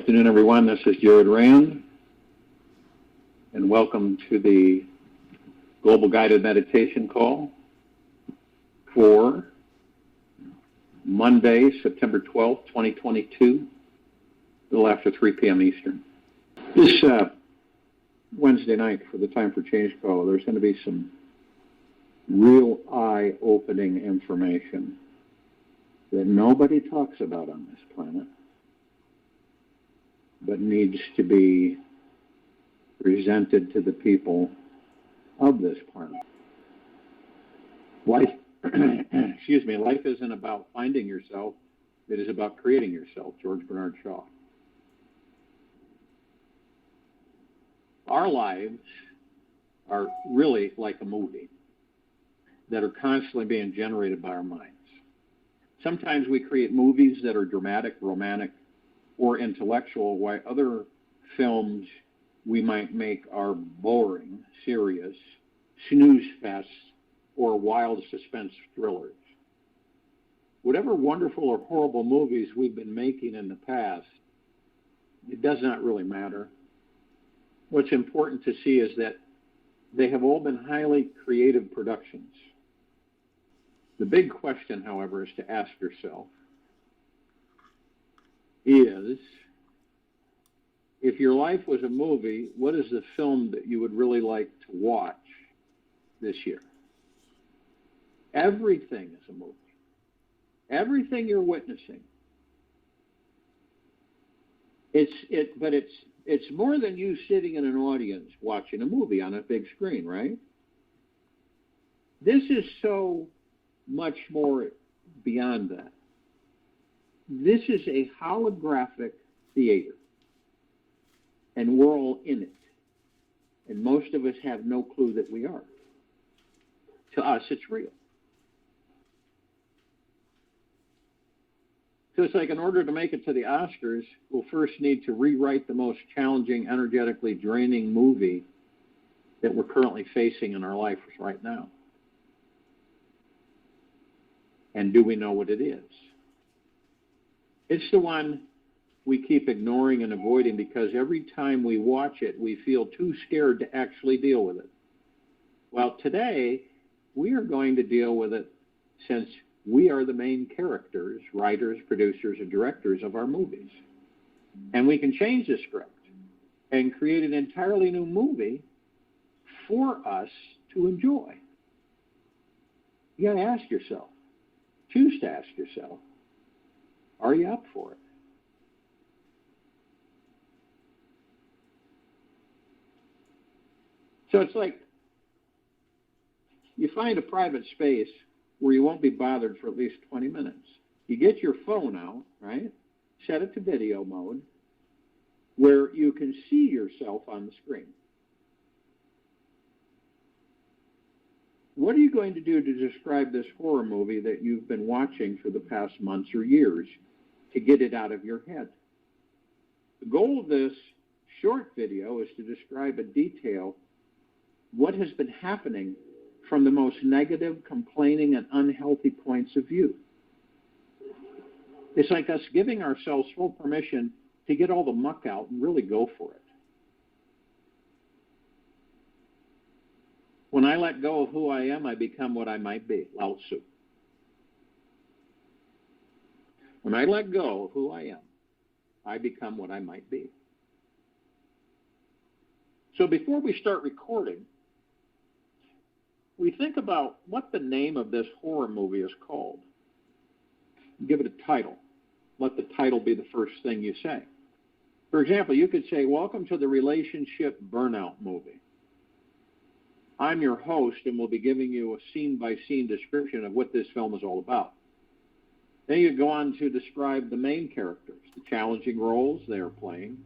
afternoon, everyone. This is Jared Rand, and welcome to the Global Guided Meditation Call for Monday, September 12th, 2022, a little after 3 p.m. Eastern. This Wednesday night for the Time for Change call, there's going to be some real eye-opening information that nobody talks about on this planet, but needs to be presented to the people of this planet. Life, life isn't about finding yourself, it is about creating yourself, George Bernard Shaw. Our lives are really like a movie that are constantly being generated by our minds. Sometimes we create movies that are dramatic, romantic, or intellectual, while other films we might make are boring, serious, snooze fests, or wild suspense thrillers. Whatever wonderful or horrible movies we've been making in the past, it does not really matter. What's important to see is that they have all been highly creative productions. The big question, however, is to ask yourself is, if your life was a movie, what is the film that you would really like to watch this year? Everything is a movie. Everything you're witnessing. It's more than you sitting in an audience watching a movie on a big screen, right? This is so much more beyond that. This is a holographic theater, and we're all in it. And most of us have no clue that we are. To us, it's real. So it's like, in order to make it to the Oscars, we'll first need to rewrite the most challenging, energetically draining movie that we're currently facing in our life right now. And do we know what it is? It's the one we keep ignoring and avoiding because every time we watch it, we feel too scared to actually deal with it. Well, today, we are going to deal with it since we are the main characters, writers, producers, and directors of our movies. And we can change the script and create an entirely new movie for us to enjoy. You got to ask yourself, choose to ask yourself, are you up for it? So it's like you find a private space where you won't be bothered for at least 20 minutes. You get your phone out, right? Set it to video mode where you can see yourself on the screen. What are you going to do to describe this horror movie that you've been watching for the past months or years to get it out of your head? The goal of this short video is to describe in detail what has been happening from the most negative, complaining, and unhealthy points of view. It's like us giving ourselves full permission to get all the muck out and really go for it. When I let go of who I am, I become what I might be, Lao Tzu. When I let go of who I am, I become what I might be. So before we start recording, we think about what the name of this horror movie is called. Give it a title. Let the title be the first thing you say. For example, you could say, welcome to the Relationship Burnout Movie. I'm your host, and we'll be giving you a scene-by-scene description of what this film is all about. Then you go on to describe the main characters, the challenging roles they are playing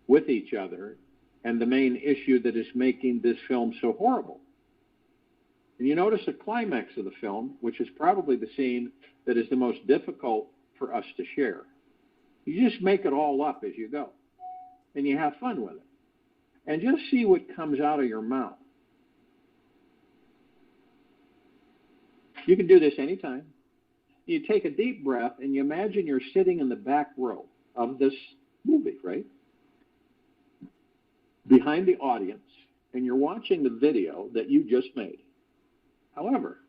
with each other, and the main issue that is making this film so horrible. And you notice the climax of the film, which is probably the scene that is the most difficult for us to share. You just make it all up as you go, and you have fun with it. And just see what comes out of your mouth. You can do this anytime. You take a deep breath, and you imagine you're sitting in the back row of this movie, right? Behind the audience, and you're watching the video that you just made. However,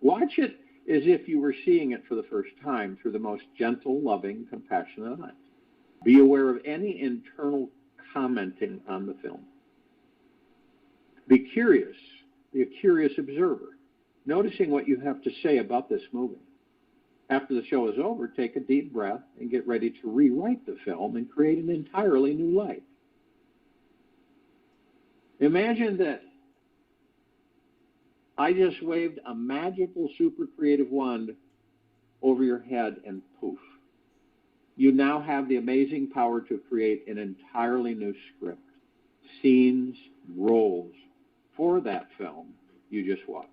watch it as if you were seeing it for the first time through the most gentle, loving, compassionate eyes. Be aware of any internal commenting on the film. Be curious. Be a curious observer, noticing what you have to say about this movie. After the show is over, take a deep breath and get ready to rewrite the film and create an entirely new life. Imagine that I just waved a magical, super creative wand over your head and poof. You now have the amazing power to create an entirely new script, scenes, roles for that film you just watched.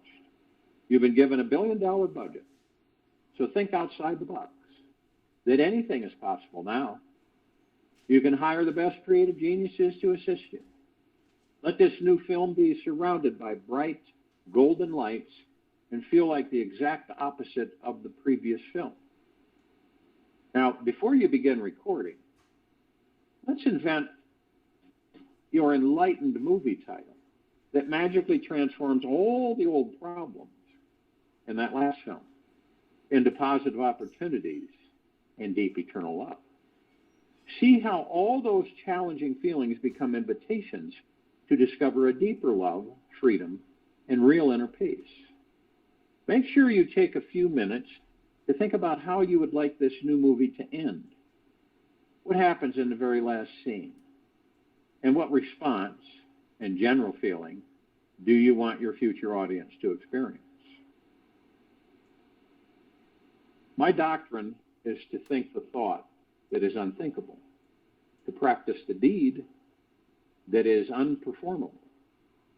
You've been given $1 billion budget, so think outside the box. That anything is possible now. You can hire the best creative geniuses to assist you. Let this new film be surrounded by bright, golden lights and feel like the exact opposite of the previous film. Now, before you begin recording, let's invent your enlightened movie title that magically transforms all the old problems in that last film into positive opportunities and deep eternal love. See how all those challenging feelings become invitations to discover a deeper love, freedom, and real inner peace. Make sure you take a few minutes to think about how you would like this new movie to end. What happens in the very last scene? And what response and general feeling do you want your future audience to experience? My doctrine is to think the thought that is unthinkable, to practice the deed that is unperformable,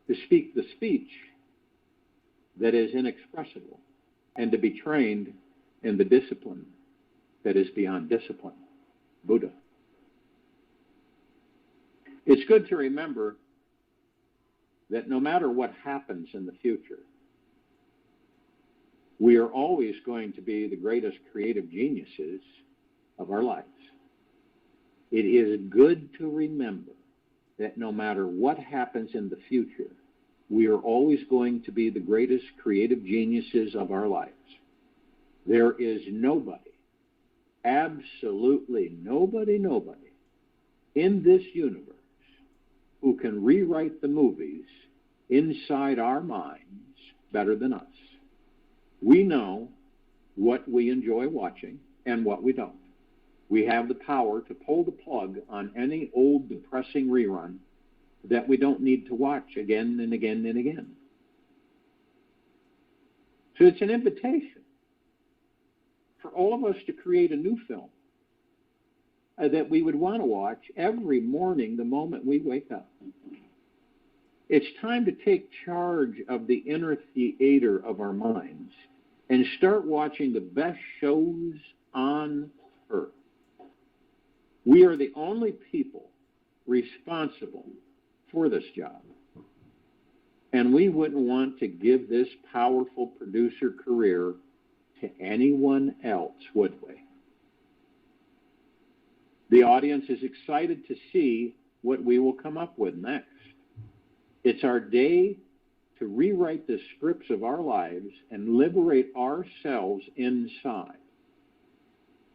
to speak the speech that is inexpressible, and to be trained in the discipline that is beyond discipline, Buddha. It's good to remember that no matter what happens in the future, we are always going to be the greatest creative geniuses of our lives. It is good to remember that no matter what happens in the future, we are always going to be the greatest creative geniuses of our lives. There is nobody, absolutely nobody in this universe who can rewrite the movies inside our minds better than us. We know what we enjoy watching and what we don't. We have the power to pull the plug on any old depressing rerun that we don't need to watch again and again and again. So it's an invitation for all of us to create a new film that we would want to watch every morning the moment we wake up. It's time to take charge of the inner theater of our minds and start watching the best shows on earth. We are the only people responsible for this job. And we wouldn't want to give this powerful producer career to anyone else, would we? The audience is excited to see what we will come up with next. It's our day to rewrite the scripts of our lives and liberate ourselves inside.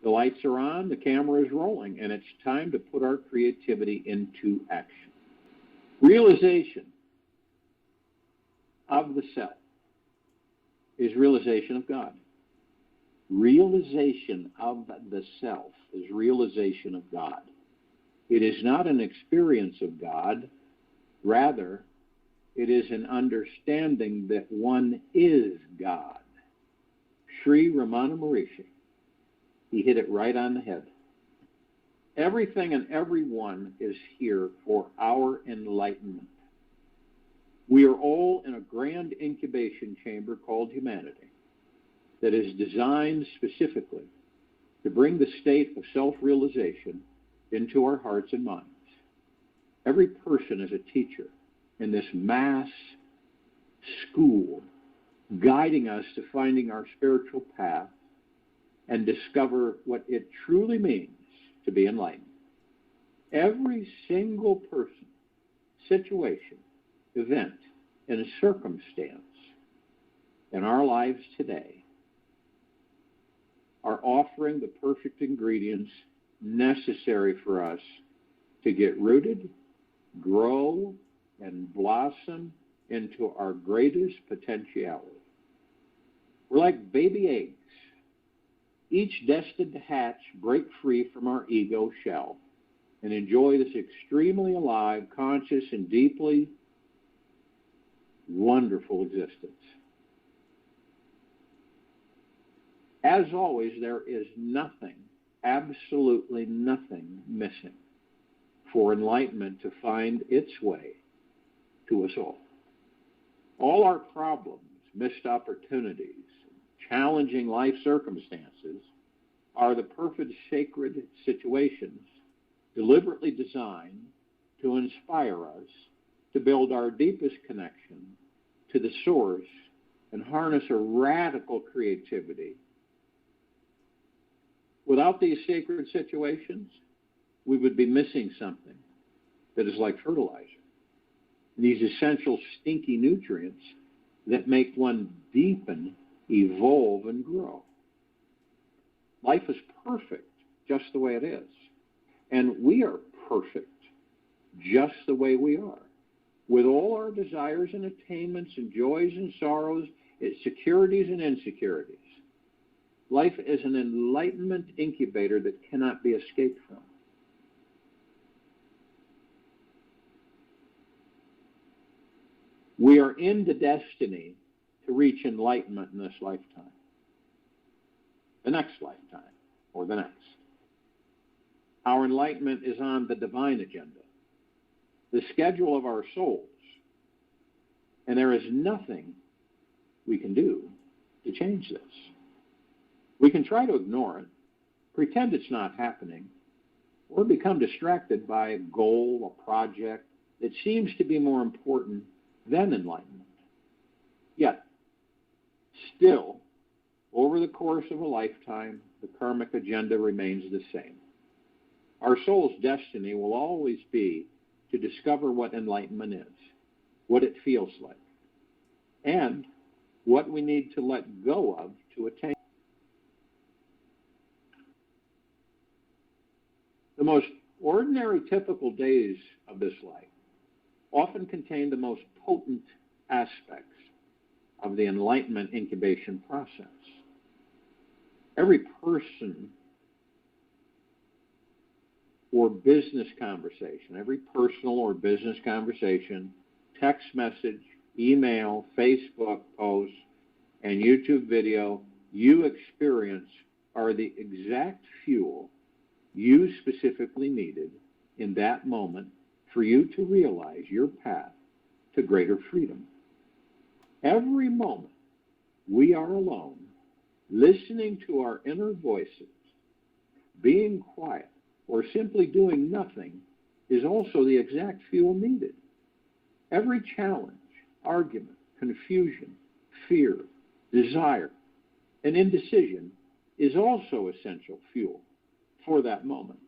The lights are on, the camera is rolling, and it's time to put our creativity into action. Realization of the self is realization of God. Realization of the self is realization of God. It is not an experience of God. Rather, it is an understanding that one is God. Sri Ramana Maharishi. He hit it right on the head. Everything and everyone is here for our enlightenment. We are all in a grand incubation chamber called humanity that is designed specifically to bring the state of self-realization into our hearts and minds. Every person is a teacher in this mass school, guiding us to finding our spiritual path and discover what it truly means to be enlightened. Every single person, situation, event, and circumstance in our lives today are offering the perfect ingredients necessary for us to get rooted, grow, and blossom into our greatest potentiality. We're like baby eggs, each destined to hatch, break free from our ego shell, and enjoy this extremely alive, conscious, and deeply wonderful existence. As always, there is nothing, absolutely nothing missing for enlightenment to find its way to us all. All our problems, missed opportunities, challenging life circumstances are the perfect sacred situations deliberately designed to inspire us to build our deepest connection to the source and harness a radical creativity. Without these sacred situations, we would be missing something that is like fertilizer. These essential stinky nutrients that make one deepen, evolve, and grow. Life is perfect just the way it is. And we are perfect just the way we are, with all our desires and attainments and joys and sorrows, its securities and insecurities. Life is an enlightenment incubator that cannot be escaped from. We are in the destiny to reach enlightenment in this lifetime, the next lifetime, or the next. Our enlightenment is on the divine agenda, the schedule of our souls, and there is nothing we can do to change this. We can try to ignore it, pretend it's not happening, or become distracted by a goal, a project that seems to be more important than enlightenment. Yet, still, over the course of a lifetime, the karmic agenda remains the same. Our soul's destiny will always be to discover what enlightenment is, what it feels like, and what we need to let go of to attain. The most ordinary, typical days of this life often contain the most potent aspects of the enlightenment incubation process. Every person or business conversation, every personal or business conversation, text message, email, Facebook post, and YouTube video you experience are the exact fuel you specifically needed in that moment for you to realize your path to greater freedom. Every moment we are alone, listening to our inner voices, being quiet, or simply doing nothing is also the exact fuel needed. Every challenge, argument, confusion, fear, desire, and indecision is also essential fuel for that moment.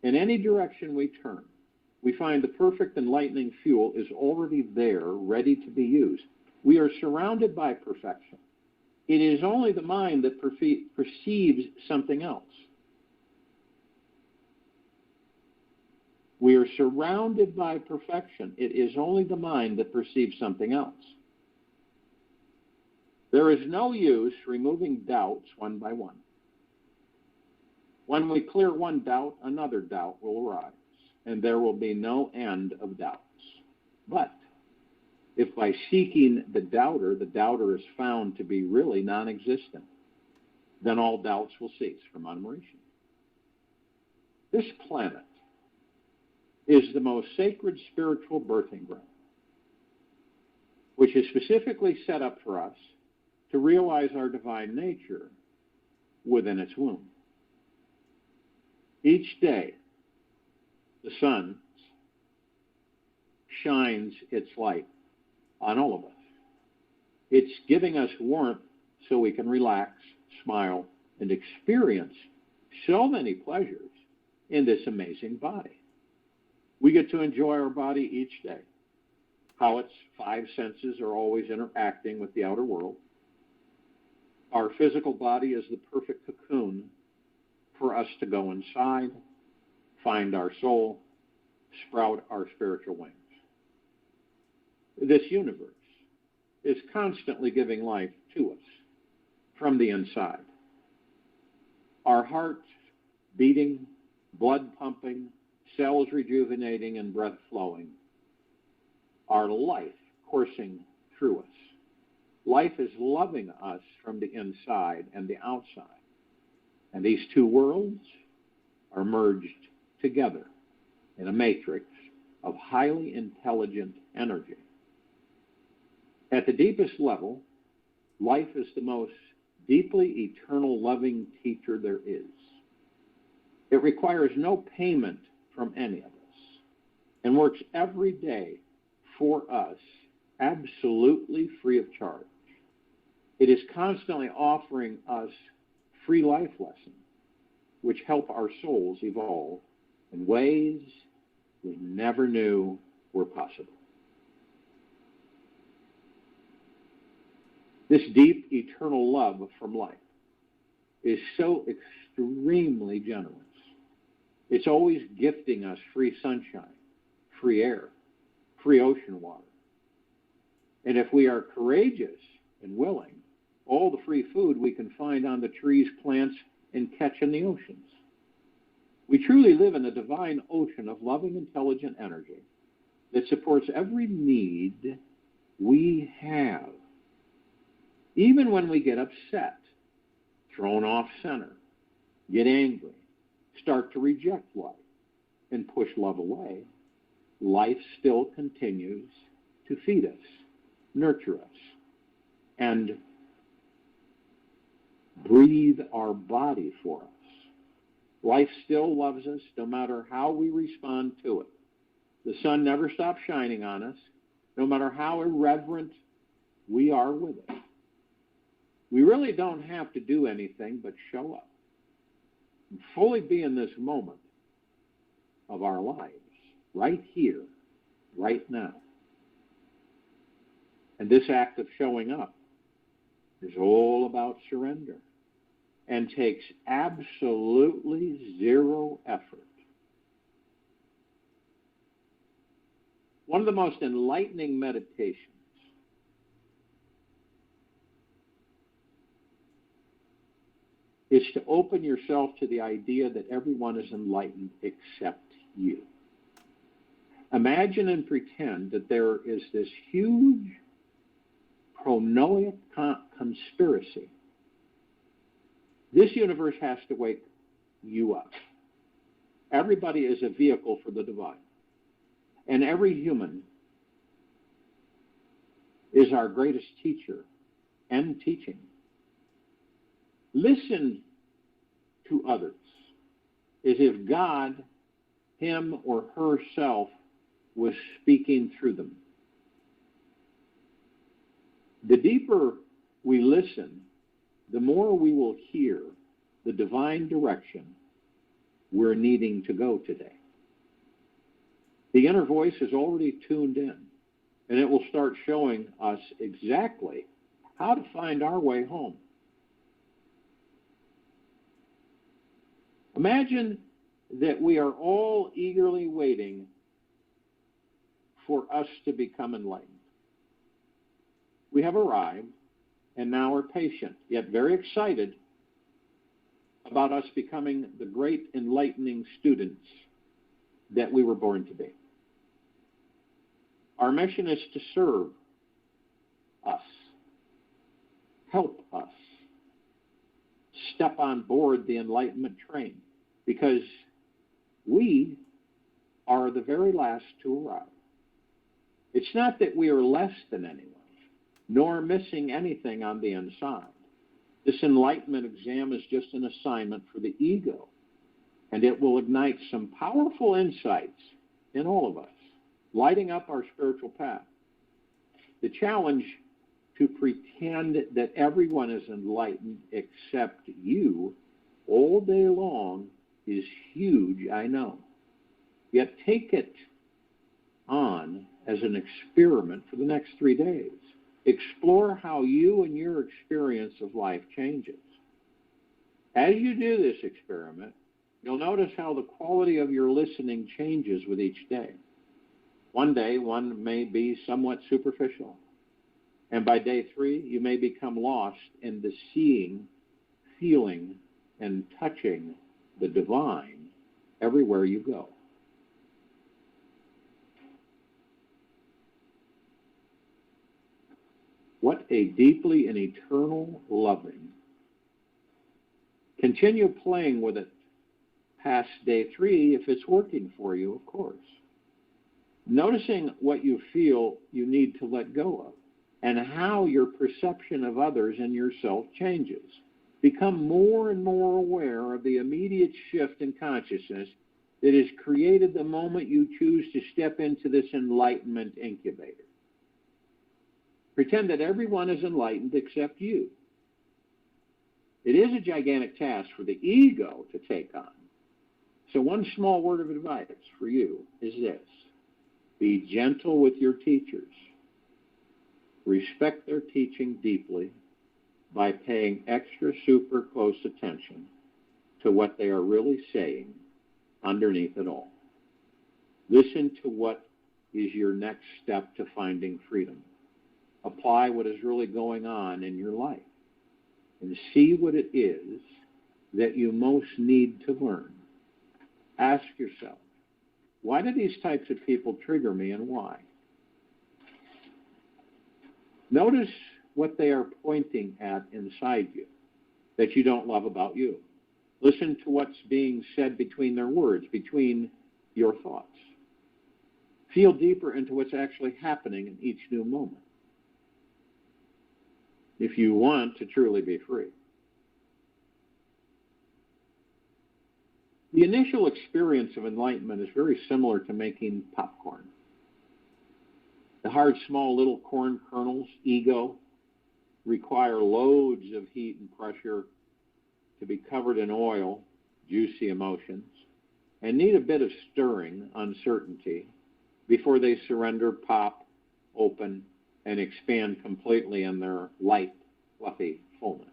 In any direction we turn, we find the perfect enlightening fuel is already there, ready to be used. We are surrounded by perfection. It is only the mind that perceives something else. We are surrounded by perfection. It is only the mind that perceives something else. There is no use removing doubts one by one. When we clear one doubt, another doubt will arise, and there will be no end of doubts. But if by seeking the doubter is found to be really non-existent, then all doubts will cease from admiration. This planet is the most sacred spiritual birthing ground, which is specifically set up for us to realize our divine nature within its womb. Each day, the sun shines its light on all of us. It's giving us warmth so we can relax, smile, and experience so many pleasures in this amazing body. We get to enjoy our body each day, how its five senses are always interacting with the outer world. Our physical body is the perfect cocoon for us to go inside, find our soul, sprout our spiritual wings. This universe is constantly giving life to us from the inside. Our heart beating, blood pumping, cells rejuvenating, and breath flowing. Our life coursing through us. Life is loving us from the inside and the outside. And these two worlds are merged together in a matrix of highly intelligent energy. At the deepest level, life is the most deeply eternal loving teacher there is. It requires no payment from any of us and works every day for us absolutely free of charge. It is constantly offering us free life lessons which help our souls evolve in ways we never knew were possible. This deep, eternal love from life is so extremely generous. It's always gifting us free sunshine, free air, free ocean water. And if we are courageous and willing, all the free food we can find on the trees, plants, and catch in the oceans. We truly live in a divine ocean of loving, intelligent energy that supports every need we have. Even when we get upset, thrown off center, get angry, start to reject life, and push love away, life still continues to feed us, nurture us, and breathe our body for us. Life still loves us no matter how we respond to it. The sun never stops shining on us, no matter how irreverent we are with it. We really don't have to do anything but show up and fully be in this moment of our lives, right here, right now. And this act of showing up is all about surrender and takes absolutely zero effort. One of the most enlightening meditations is to open yourself to the idea that everyone is enlightened except you. Imagine and pretend that there is this huge pronoic conspiracy. This universe has to wake you up. Everybody is a vehicle for the divine. And every human is our greatest teacher and teaching. Listen to others as if God, him or herself, was speaking through them. The deeper we listen, the more we will hear the divine direction we're needing to go today. The inner voice is already tuned in, and it will start showing us exactly how to find our way home. Imagine that we are all eagerly waiting for us to become enlightened. We have arrived and now are patient, yet very excited about us becoming the great enlightening students that we were born to be. Our mission is to serve us, help us, step on board the enlightenment train, because we are the very last to arrive. It's not that we are less than anyone, nor missing anything on the inside. This enlightenment exam is just an assignment for the ego, and it will ignite some powerful insights in all of us, lighting up our spiritual path. The challenge to pretend that everyone is enlightened except you all day long is huge, I know. Yet take it on as an experiment for the next 3 days. Explore how you and your experience of life changes. As you do this experiment, you'll notice how the quality of your listening changes with each day. One day, one may be somewhat superficial. And by day 3, you may become lost in the seeing, feeling, and touching the divine everywhere you go. What a deeply and eternal loving. Continue playing with it past day 3 if it's working for you, of course. Noticing what you feel you need to let go of and how your perception of others and yourself changes. Become more and more aware of the immediate shift in consciousness that is created the moment you choose to step into this enlightenment incubator. Pretend that everyone is enlightened except you. It is a gigantic task for the ego to take on. So one small word of advice for you is this. Be gentle with your teachers. Respect their teaching deeply by paying extra super close attention to what they are really saying underneath it all. Listen to what is your next step to finding freedom. Apply what is really going on in your life and see what it is that you most need to learn. Ask yourself, why do these types of people trigger me and why? Notice what they are pointing at inside you that you don't love about you. Listen to what's being said between their words, between your thoughts. Feel deeper into what's actually happening in each new moment. If you want to truly be free. The initial experience of enlightenment is very similar to making popcorn. The hard, small, little corn kernels, ego, require loads of heat and pressure to be covered in oil, juicy emotions, and need a bit of stirring, uncertainty, before they surrender, pop, open, and expand completely in their light, fluffy fullness.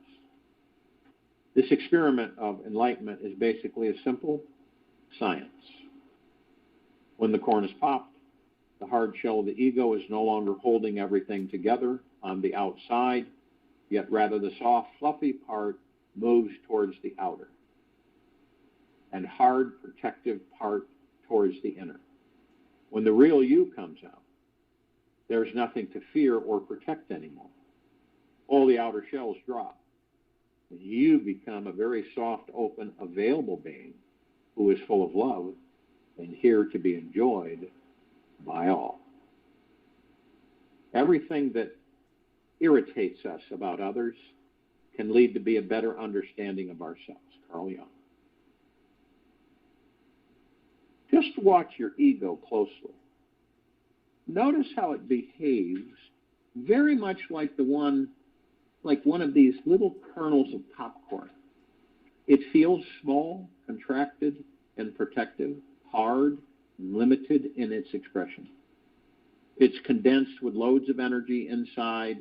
This experiment of enlightenment is basically a simple science. When the corn is popped, the hard shell of the ego is no longer holding everything together on the outside, yet rather the soft, fluffy part moves towards the outer, and hard, protective part towards the inner. When the real you comes out, there's nothing to fear or protect anymore. All the outer shells drop, and you become a very soft, open, available being who is full of love and here to be enjoyed by all. Everything that irritates us about others can lead to be a better understanding of ourselves. Carl Jung. Just watch your ego closely. Notice how it behaves very much like one of these little kernels of popcorn. It feels small, contracted, and protective, hard, and limited in its expression. It's condensed with loads of energy inside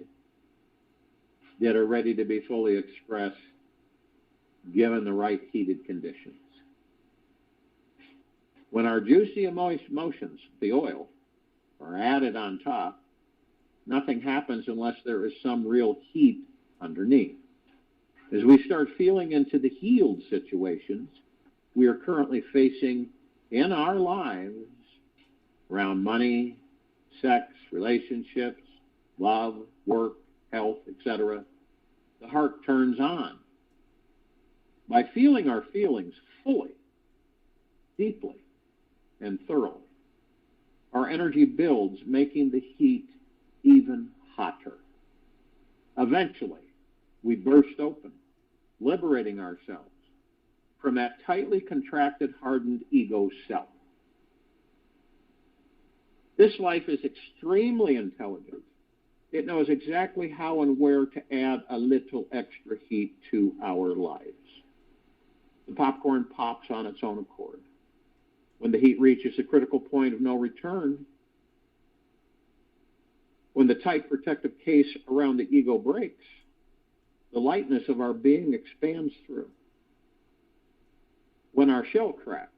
that are ready to be fully expressed given the right heated conditions. When our juicy emotions, the oil, are added on top, nothing happens unless there is some real heat underneath. As we start feeling into the healed situations we are currently facing in our lives around money, sex, relationships, love, work, health, etc., the heart turns on. By feeling our feelings fully, deeply, and thoroughly, our energy builds, making the heat even hotter. Eventually, we burst open, liberating ourselves from that tightly contracted, hardened ego self. This life is extremely intelligent. It knows exactly how and where to add a little extra heat to our lives. The popcorn pops on its own accord. When the heat reaches a critical point of no return, when the tight protective case around the ego breaks, the lightness of our being expands through. When our shell cracks,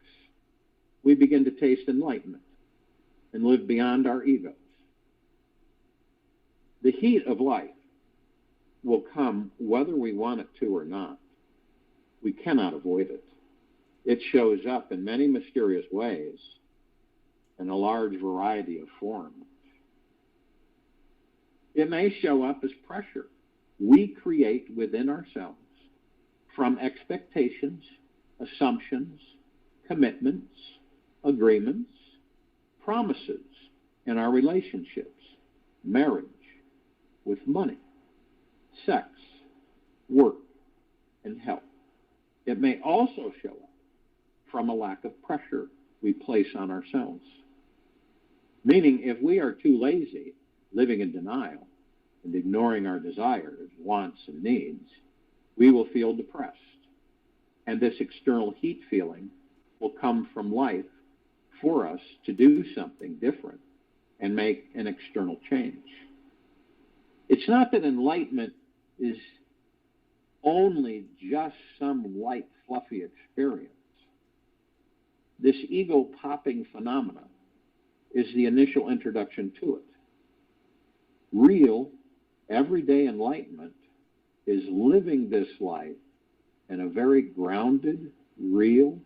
we begin to taste enlightenment and live beyond our egos. The heat of life will come whether we want it to or not. We cannot avoid it. It shows up in many mysterious ways in a large variety of forms. It may show up as pressure we create within ourselves from expectations, assumptions, commitments, agreements, promises in our relationships, marriage, with money, sex, work, and health. It may also show up from a lack of pressure we place on ourselves. Meaning, if we are too lazy, living in denial, and ignoring our desires, wants, and needs, we will feel depressed. And this external heat feeling will come from life for us to do something different and make an external change. It's not that enlightenment is only just some light, fluffy experience. This ego-popping phenomena is the initial introduction to it. Real, everyday enlightenment is living this life in a very grounded, real,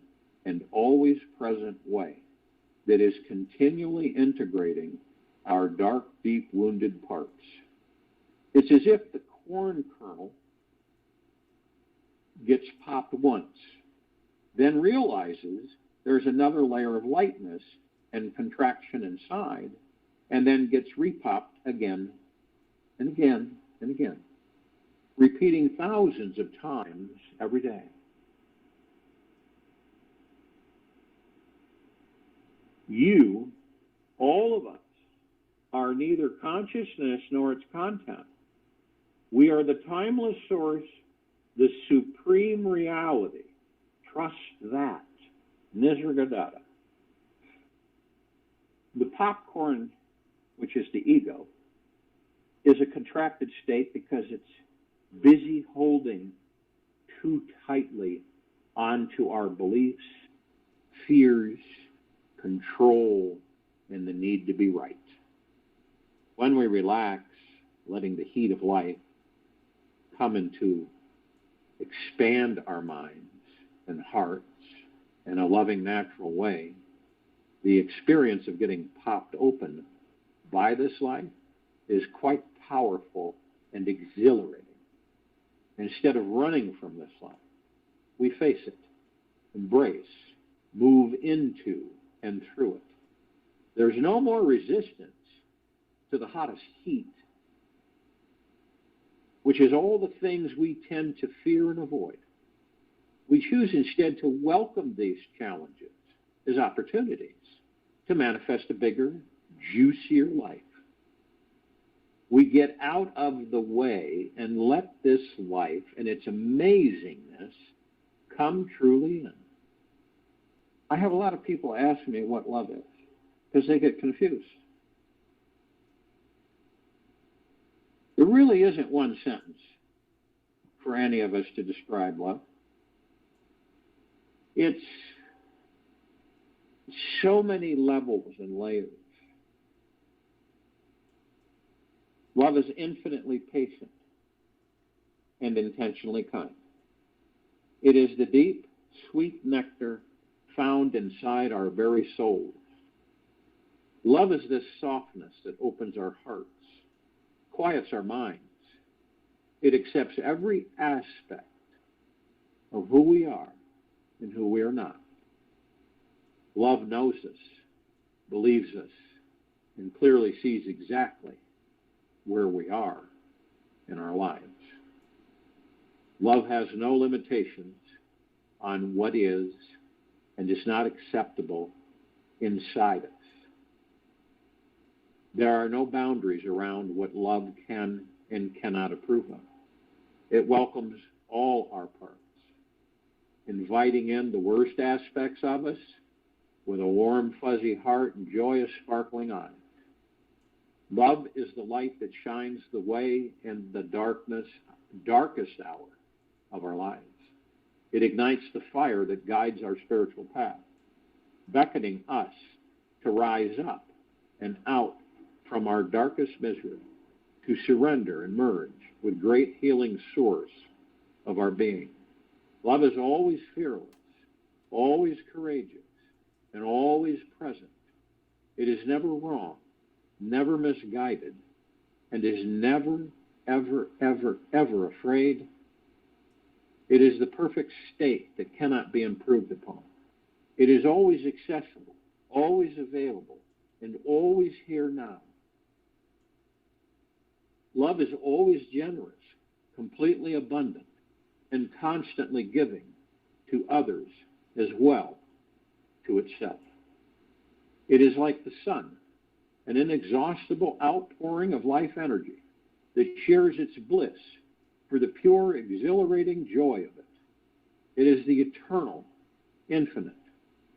and always present way that is continually integrating our dark, deep, wounded parts. It's as if the corn kernel gets popped once, then realizes there's another layer of lightness and contraction inside, and then gets repopped again and again and again, repeating thousands of times every day. You, all of us, are neither consciousness nor its content. We are the timeless source, the supreme reality. Trust that. Nisargadatta. The popcorn, which is the ego, is a contracted state because it's busy holding too tightly onto our beliefs, fears, control, and the need to be right. When we relax, letting the heat of life come into expand our minds and hearts in a loving, natural way, the experience of getting popped open by this life is quite powerful and exhilarating. Instead of running from this life, we face it, embrace, move into and through it. There's no more resistance to the hottest heat, which is all the things we tend to fear and avoid. We choose instead to welcome these challenges as opportunities to manifest a bigger, juicier life. We get out of the way and let this life and its amazingness come truly in. I have a lot of people ask me what love is because they get confused. There really isn't one sentence for any of us to describe love. It's so many levels and layers. Love is infinitely patient and intentionally kind. It is the deep, sweet nectar found inside our very souls. Love is this softness that opens our hearts, quiets our minds. It accepts every aspect of who we are and who we are not. Love knows us, believes us, and clearly sees exactly where we are in our lives. Love has no limitations on what is and is not acceptable inside us. There are no boundaries around what love can and cannot approve of. It welcomes all our parts. inviting in the worst aspects of us with a warm, fuzzy heart and joyous, sparkling eyes. Love is the light that shines the way in the darkest hour of our lives. It ignites the fire that guides our spiritual path, beckoning us to rise up and out from our darkest misery, to surrender and merge with great healing source of our being. Love is always fearless, always courageous, and always present. It is never wrong, never misguided, and is never, ever, ever, ever afraid. It is the perfect state that cannot be improved upon. It is always accessible, always available, and always here now. Love is always generous, completely abundant, and constantly giving to others as well to itself. It is like the sun, an inexhaustible outpouring of life energy that shares its bliss for the pure, exhilarating joy of it. It is the eternal, infinite,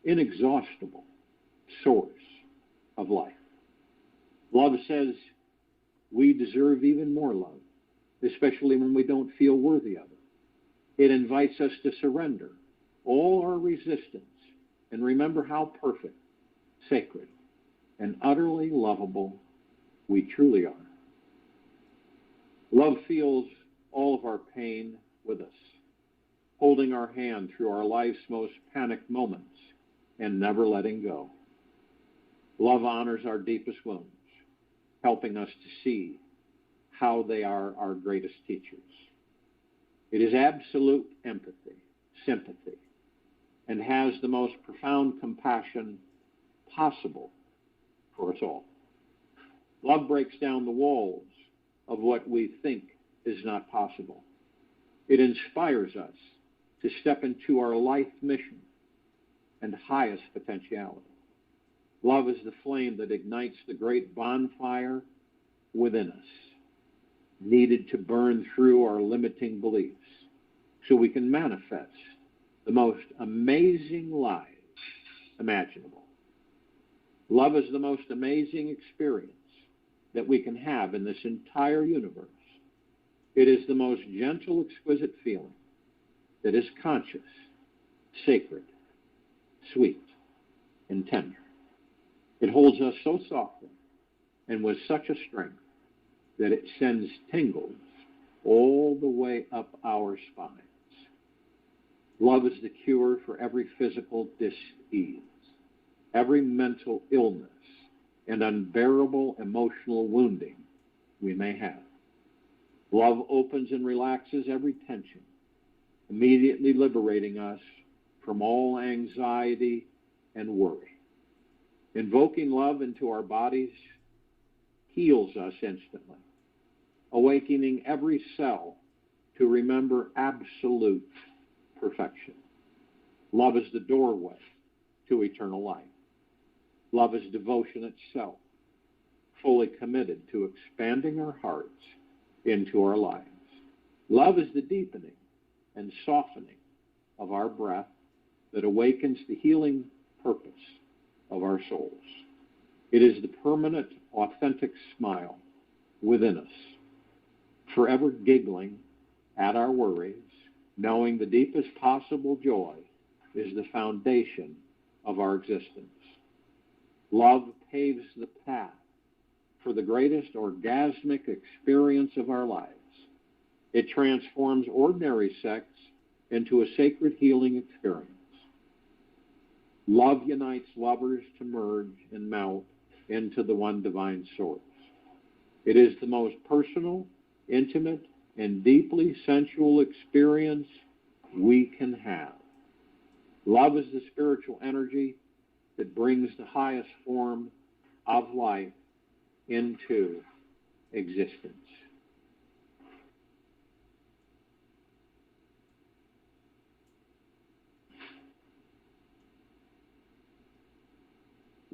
inexhaustible source of life. Love says we deserve even more love, especially when we don't feel worthy of it. It invites us to surrender all our resistance and remember how perfect, sacred, and utterly lovable we truly are. Love feels all of our pain with us, holding our hand through our life's most panicked moments and never letting go. Love honors our deepest wounds, helping us to see how they are our greatest teachers. It is absolute empathy, sympathy, and has the most profound compassion possible for us all. Love breaks down the walls of what we think is not possible. It inspires us to step into our life mission and highest potentiality. Love is the flame that ignites the great bonfire within us, needed to burn through our limiting beliefs so we can manifest the most amazing lives imaginable. Love is the most amazing experience that we can have in this entire universe. It is the most gentle, exquisite feeling that is conscious, sacred, sweet, and tender. It holds us so softly and with such a strength that it sends tingles all the way up our spines. Love is the cure for every physical dis-ease, every mental illness, and unbearable emotional wounding we may have. Love opens and relaxes every tension, immediately liberating us from all anxiety and worry. Invoking love into our bodies heals us instantly, awakening every cell to remember absolute perfection. Love is the doorway to eternal life. Love is devotion itself, fully committed to expanding our hearts into our lives. Love is the deepening and softening of our breath that awakens the healing purpose of our souls. It is the permanent, authentic smile within us, forever giggling at our worries, knowing the deepest possible joy is the foundation of our existence. Love paves the path for the greatest orgasmic experience of our lives. It transforms ordinary sex into a sacred healing experience. Love unites lovers to merge and melt into the one divine source. It is the most personal, intimate, and deeply sensual experience we can have. Love is the spiritual energy that brings the highest form of life into existence.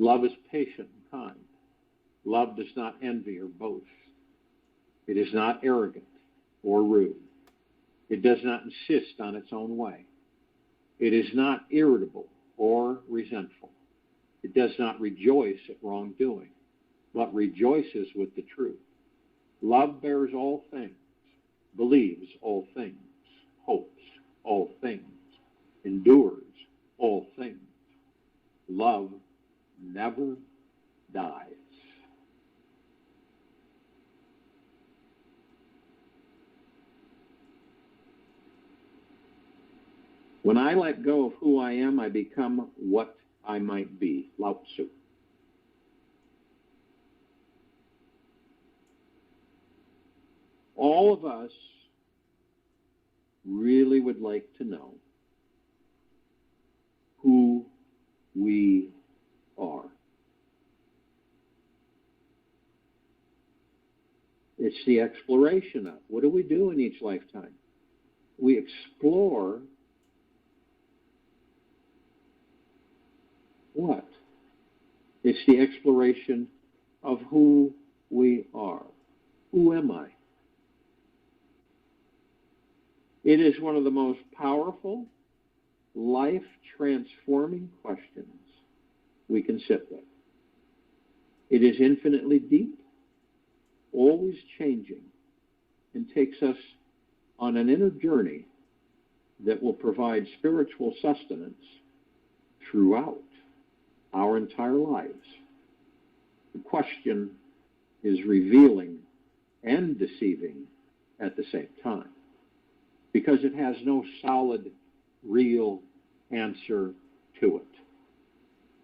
Love is patient and kind. Love does not envy or boast. It is not arrogant or rude. It does not insist on its own way. It is not irritable or resentful. It does not rejoice at wrongdoing, but rejoices with the truth. Love bears all things, believes all things, hopes all things, endures all things. Love never dies. When I let go of who I am, I become what I might be. Lao Tzu. All of us really would like to know who we are. It's the exploration of what do we do in each lifetime? We explore what? It's the exploration of who we are. Who am I? It is one of the most powerful, life-transforming questions we can sit with. It is infinitely deep, always changing, and takes us on an inner journey that will provide spiritual sustenance throughout our entire lives. The question is revealing and deceiving at the same time, because it has no solid, real answer to it.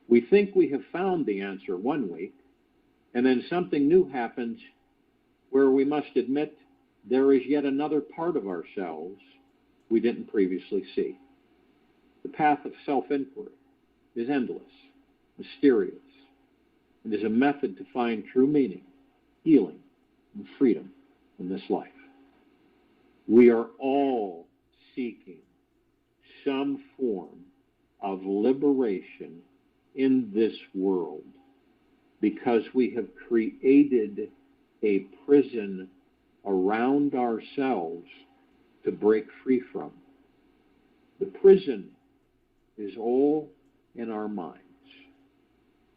We think we have found the answer one week, and then something new happens where we must admit there is yet another part of ourselves we didn't previously see. The path of self-inquiry is endless, mysterious, and is a method to find true meaning, healing, and freedom in this life. We are all seeking some form of liberation in this world because we have created a prison around ourselves to break free from. The prison is all in our minds.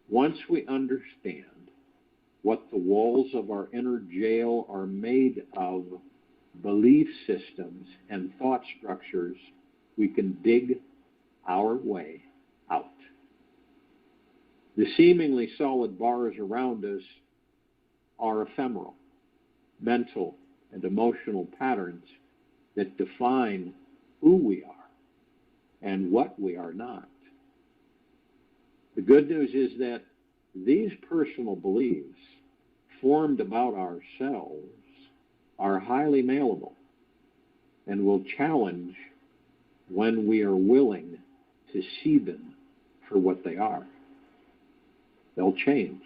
Once we understand what the walls of our inner jail are made of, belief systems and thought structures, we can dig our way out. The seemingly solid bars around us are ephemeral, mental and emotional patterns that define who we are and what we are not. The good news is that these personal beliefs formed about ourselves are highly malleable and will challenge when we are willing to see them for what they are. They'll change.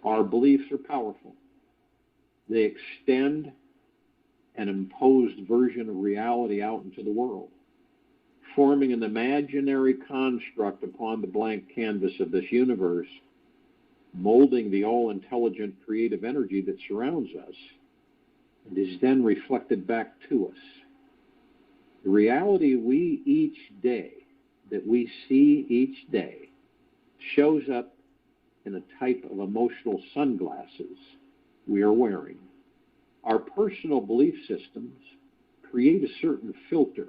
Our beliefs are powerful. They extend an imposed version of reality out into the world, forming an imaginary construct upon the blank canvas of this universe, molding the all-intelligent creative energy that surrounds us, and is then reflected back to us. The reality that we see each day shows up in a type of emotional sunglasses we are wearing. Our personal belief systems create a certain filter,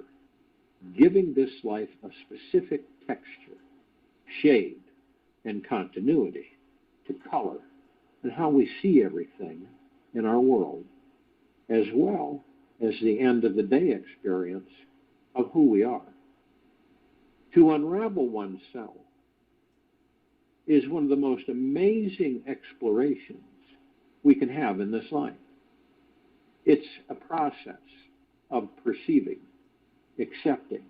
giving this life a specific texture, shade, and continuity to color and how we see everything in our world, as well as the end-of-the-day experience of who we are. To unravel oneself is one of the most amazing explorations we can have in this life. It's a process of perceiving, accepting,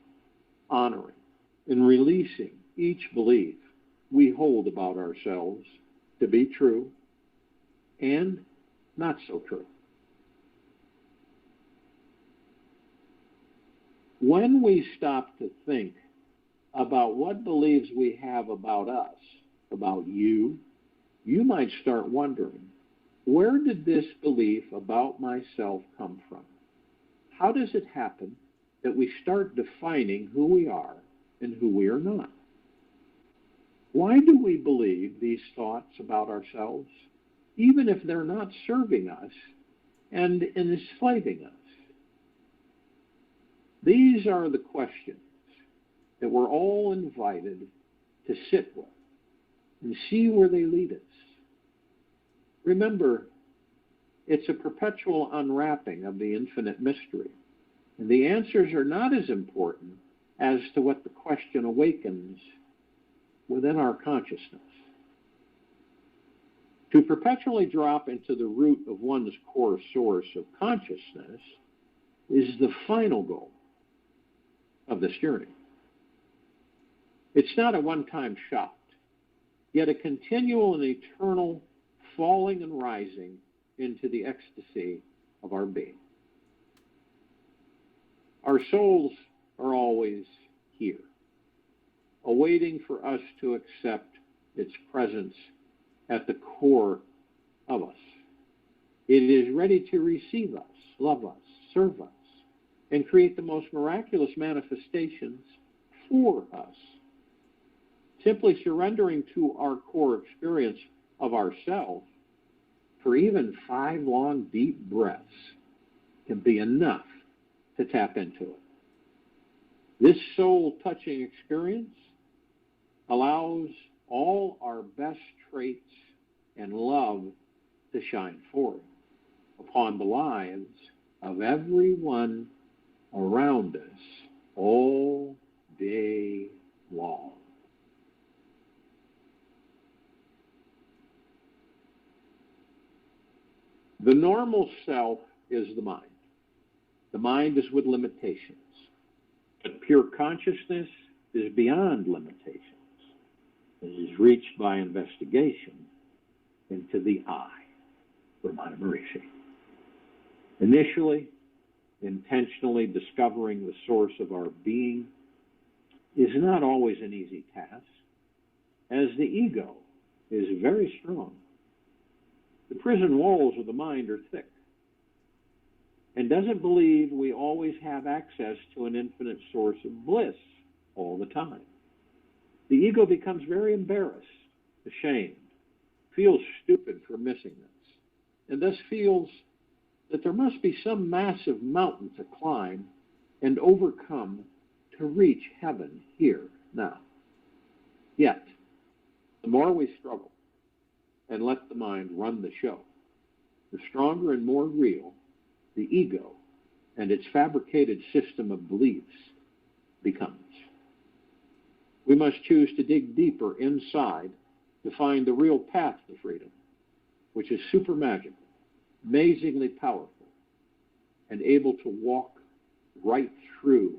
honoring, and releasing each belief we hold about ourselves to be true and not so true. When we stop to think about what beliefs we have about us, about you, you might start wondering, where did this belief about myself come from? how does it happen that we start defining who we are and who we are not? Why do we believe these thoughts about ourselves, even if they're not serving us and enslaving us? These are the questions that we're all invited to sit with and see where they lead us. Remember, it's a perpetual unwrapping of the infinite mystery, and the answers are not as important as to what the question awakens within our consciousness. To perpetually drop into the root of one's core source of consciousness is the final goal of this journey. It's not a one-time shot, yet a continual and eternal falling and rising into the ecstasy of our being. Our souls are always here, awaiting for us to accept its presence at the core of us. It is ready to receive us, love us, serve us, and create the most miraculous manifestations for us. Simply surrendering to our core experience of ourself for even 5 long, deep breaths can be enough to tap into it. This soul-touching experience allows all our best traits and love to shine forth upon the lives of everyone around us all day long. The normal self is the mind. The mind is with limitations. But pure consciousness is beyond limitations. It is reached by investigation into the I, Ramana Maharishi. Initially, intentionally discovering the source of our being is not always an easy task, as the ego is very strong. The prison walls of the mind are thick and doesn't believe we always have access to an infinite source of bliss all the time. The ego becomes very embarrassed, ashamed, feels stupid for missing this, and thus feels that there must be some massive mountain to climb and overcome to reach heaven here now. Yet, the more we struggle and let the mind run the show, the stronger and more real the ego and its fabricated system of beliefs becomes. We must choose to dig deeper inside to find the real path to freedom, which is super magical, amazingly powerful, and able to walk right through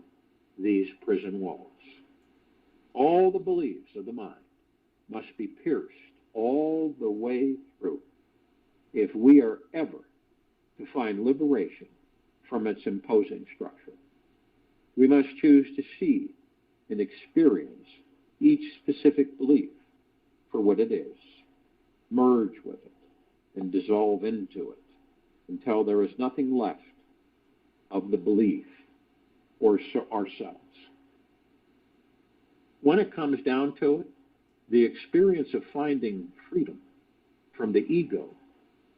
these prison walls. All the beliefs of the mind must be pierced all the way through if we are ever to find liberation from its imposing structure. We must choose to see and experience each specific belief for what it is, merge with it, and dissolve into it until there is nothing left of the belief or ourselves. When it comes down to it, the experience of finding freedom from the ego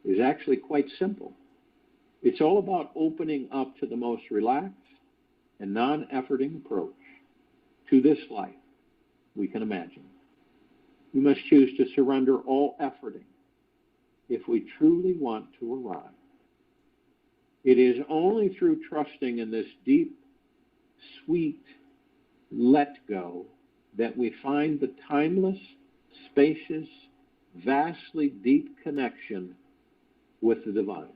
is actually quite simple. It's all about opening up to the most relaxed and non-efforting approach to this life we can imagine. We must choose to surrender all efforting if we truly want to arrive. It is only through trusting in this deep, sweet let go that we find the timeless, spacious, vastly deep connection with the divine.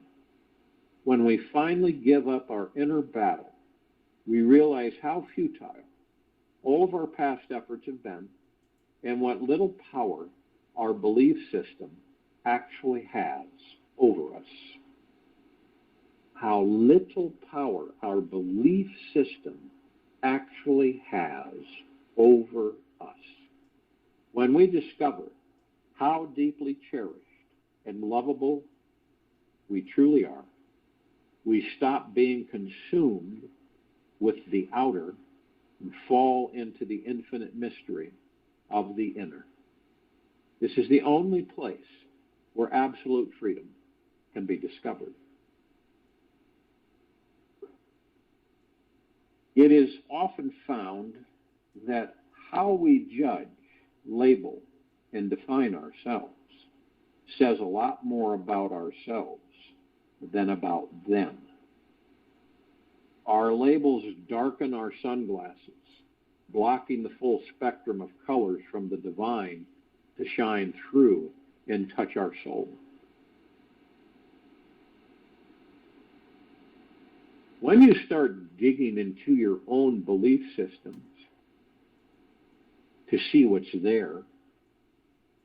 When we finally give up our inner battle, we realize how futile all of our past efforts have been and what little power our belief system actually has over us. How little power our belief system actually has over us. When we discover how deeply cherished and lovable we truly are, We stop being consumed with the outer and fall into the infinite mystery of the inner. This is the only place where absolute freedom can be discovered. It is often found that how we judge, label, and define ourselves says a lot more about ourselves than about them. Our labels darken our sunglasses, blocking the full spectrum of colors from the divine to shine through and touch our soul. When you start digging into your own belief systems to see what's there,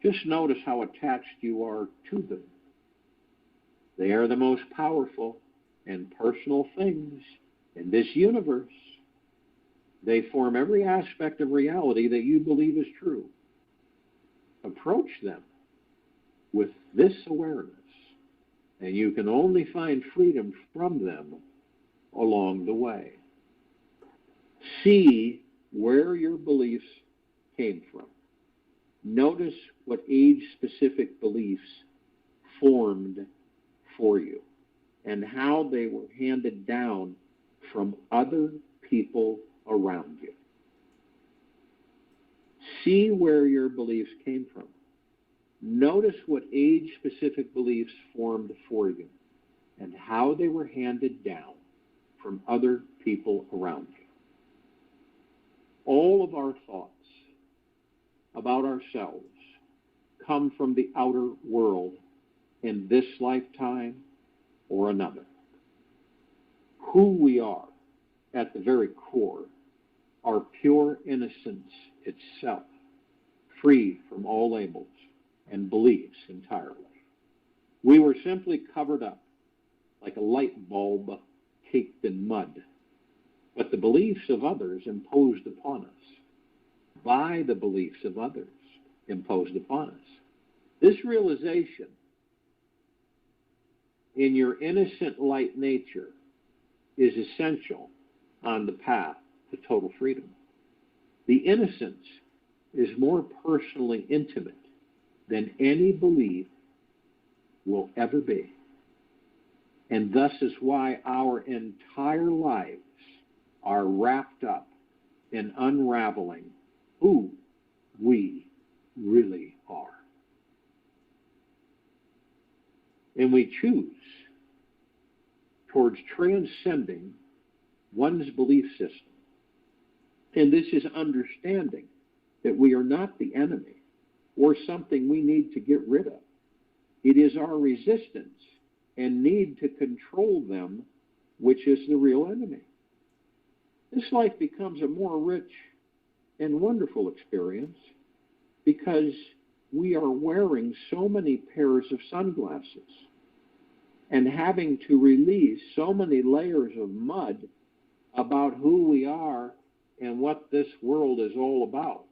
just notice how attached you are to them. They are the most powerful and personal things in this universe. They form every aspect of reality that you believe is true. Approach them with this awareness, and you can only find freedom from them along the way. See where your beliefs came from. Notice what age-specific beliefs formed for you and how they were handed down from other people around you. See where your beliefs came from. Notice what age-specific beliefs formed for you and how they were handed down from other people around you. All of our thoughts about ourselves come from the outer world in this lifetime or another. Who we are at the very core are pure innocence itself, free from all labels and beliefs entirely. We were simply covered up like a light bulb caked in mud, but the beliefs of others imposed upon us, by the beliefs of others imposed upon us. This realization in your innocent light nature is essential on the path to total freedom. The innocence is more personally intimate than any belief will ever be. And thus is why our entire lives are wrapped up in unraveling who we really are. And we choose towards transcending one's belief system. And this is understanding that we are not the enemy or something we need to get rid of. It is our resistance and need to control them which is the real enemy. This life becomes a more rich and wonderful experience because we are wearing so many pairs of sunglasses and having to release so many layers of mud about who we are and what this world is all about.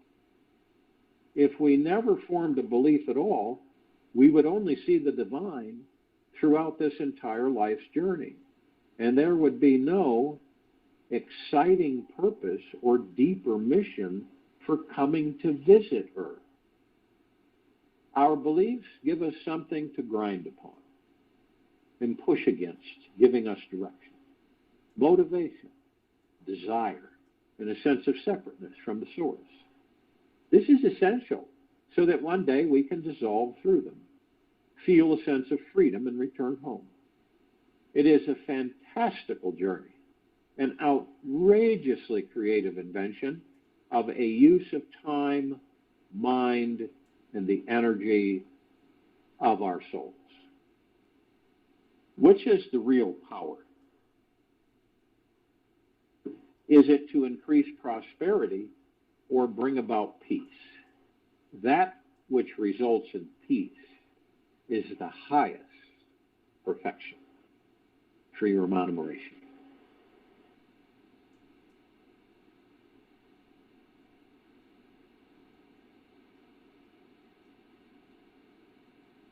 If we never formed a belief at all, we would only see the divine throughout this entire life's journey, and there would be no exciting purpose or deeper mission for coming to visit her. Our beliefs give us something to grind upon and push against, giving us direction, motivation, desire, and a sense of separateness from the source. This is essential so that one day we can dissolve through them, feel a sense of freedom, and return home. It is a fantastical journey, an outrageously creative invention of a use of time, mind, and the energy of our souls. Which is the real power? Is it to increase prosperity or bring about peace? That which results in peace is the highest perfection. Sri Ramana Maharishi.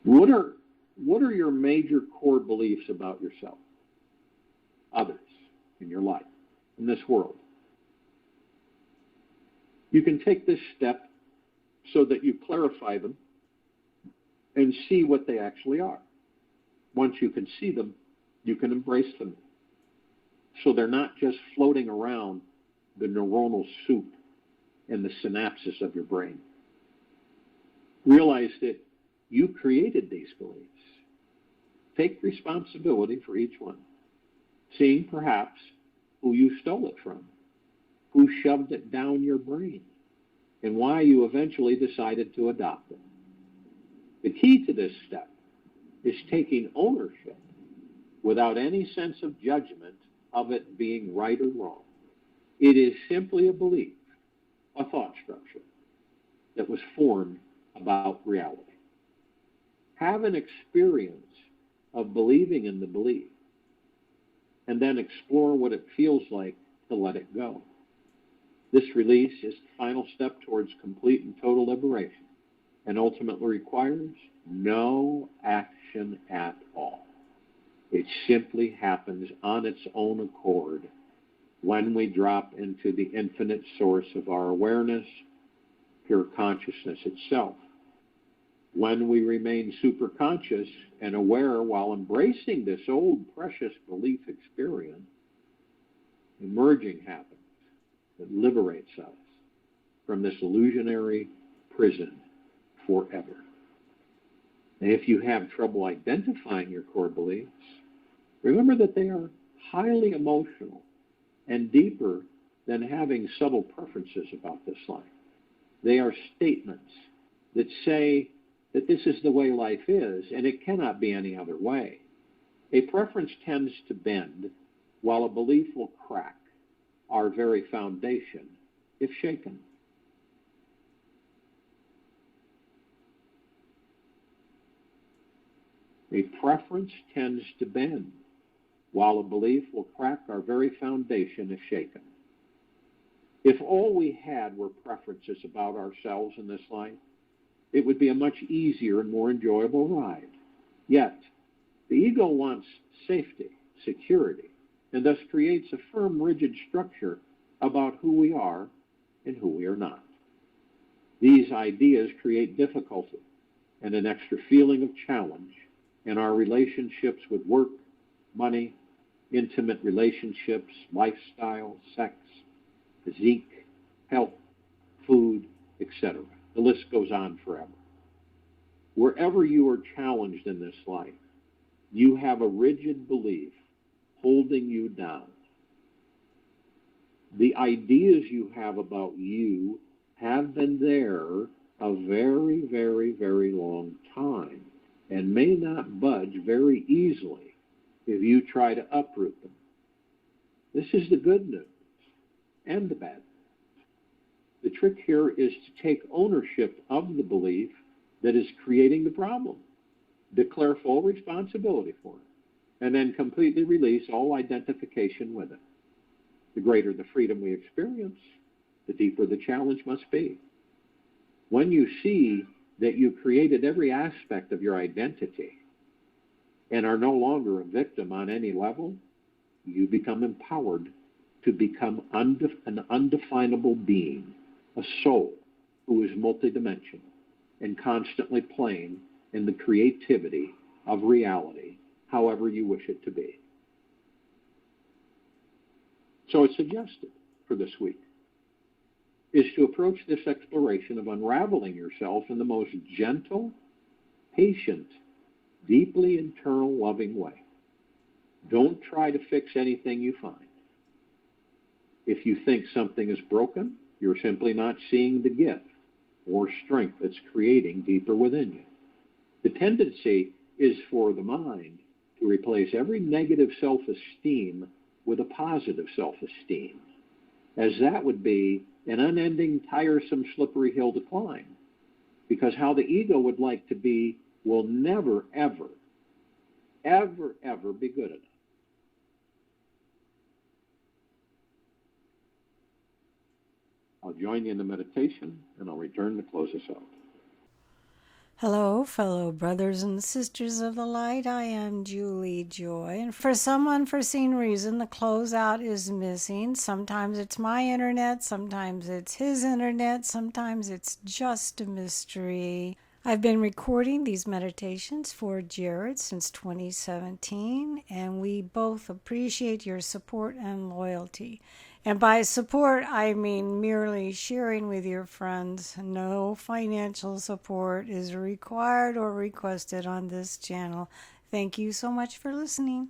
What are your major core beliefs about yourself? in your life, in this world. You can take this step so that you clarify them and see what they actually are. Once you can see them, you can embrace them. So they're not just floating around the neuronal soup and the synapses of your brain. Realize that you created these beliefs. Take responsibility for each one, seeing perhaps who you stole it from, who shoved it down your brain, and why you eventually decided to adopt it. The key to this step is taking ownership without any sense of judgment of it being right or wrong. It is simply a belief, a thought structure that was formed about reality. Have an experience of believing in the belief, and then explore what it feels like to let it go. This release is the final step towards complete and total liberation, and ultimately requires no action at all. It simply happens on its own accord when we drop into the infinite source of our awareness, pure consciousness itself. When we remain superconscious and aware while embracing this old precious belief experience, emerging happens that liberates us from this illusionary prison forever. And if you have trouble identifying your core beliefs, remember that they are highly emotional and deeper than having subtle preferences about this life. They are statements that say that this is the way life is, and it cannot be any other way. A preference tends to bend, while a belief will crack our very foundation if shaken. A preference tends to bend, while a belief will crack our very foundation if shaken. If all we had were preferences about ourselves in this life, it would be a much easier and more enjoyable ride. Yet, the ego wants safety, security, and thus creates a firm, rigid structure about who we are and who we are not. These ideas create difficulty and an extra feeling of challenge in our relationships with work, money, intimate relationships, lifestyle, sex, physique, health, food, etc. The list goes on forever. Wherever you are challenged in this life, you have a rigid belief holding you down. The ideas you have about you have been there a very, very, very long time and may not budge very easily if you try to uproot them. This is the good news and the bad news. The trick here is to take ownership of the belief that is creating the problem, declare full responsibility for it, and then completely release all identification with it. The greater the freedom we experience, the deeper the challenge must be. When you see that you created every aspect of your identity and are no longer a victim on any level, you become empowered to become an undefinable being, a soul who is multidimensional and constantly playing in the creativity of reality, however you wish it to be. So it's suggested for this week is to approach this exploration of unraveling yourself in the most gentle, patient, deeply internal, loving way. Don't try to fix anything you find. If you think something is broken, you're simply not seeing the gift or strength that's creating deeper within you. The tendency is for the mind to replace every negative self-esteem with a positive self-esteem, as that would be an unending, tiresome, slippery hill to climb, because how the ego would like to be will never, ever, ever, ever be good enough. I'll join you in the meditation, and I'll return to close us out. Hello, fellow brothers and sisters of the light. I am Julie Joy, and for some unforeseen reason, the closeout is missing. Sometimes it's my internet, sometimes it's his internet, sometimes it's just a mystery. I've been recording these meditations for Jared since 2017, and we both appreciate your support and loyalty. And by support, I mean merely sharing with your friends. No financial support is required or requested on this channel. Thank you so much for listening.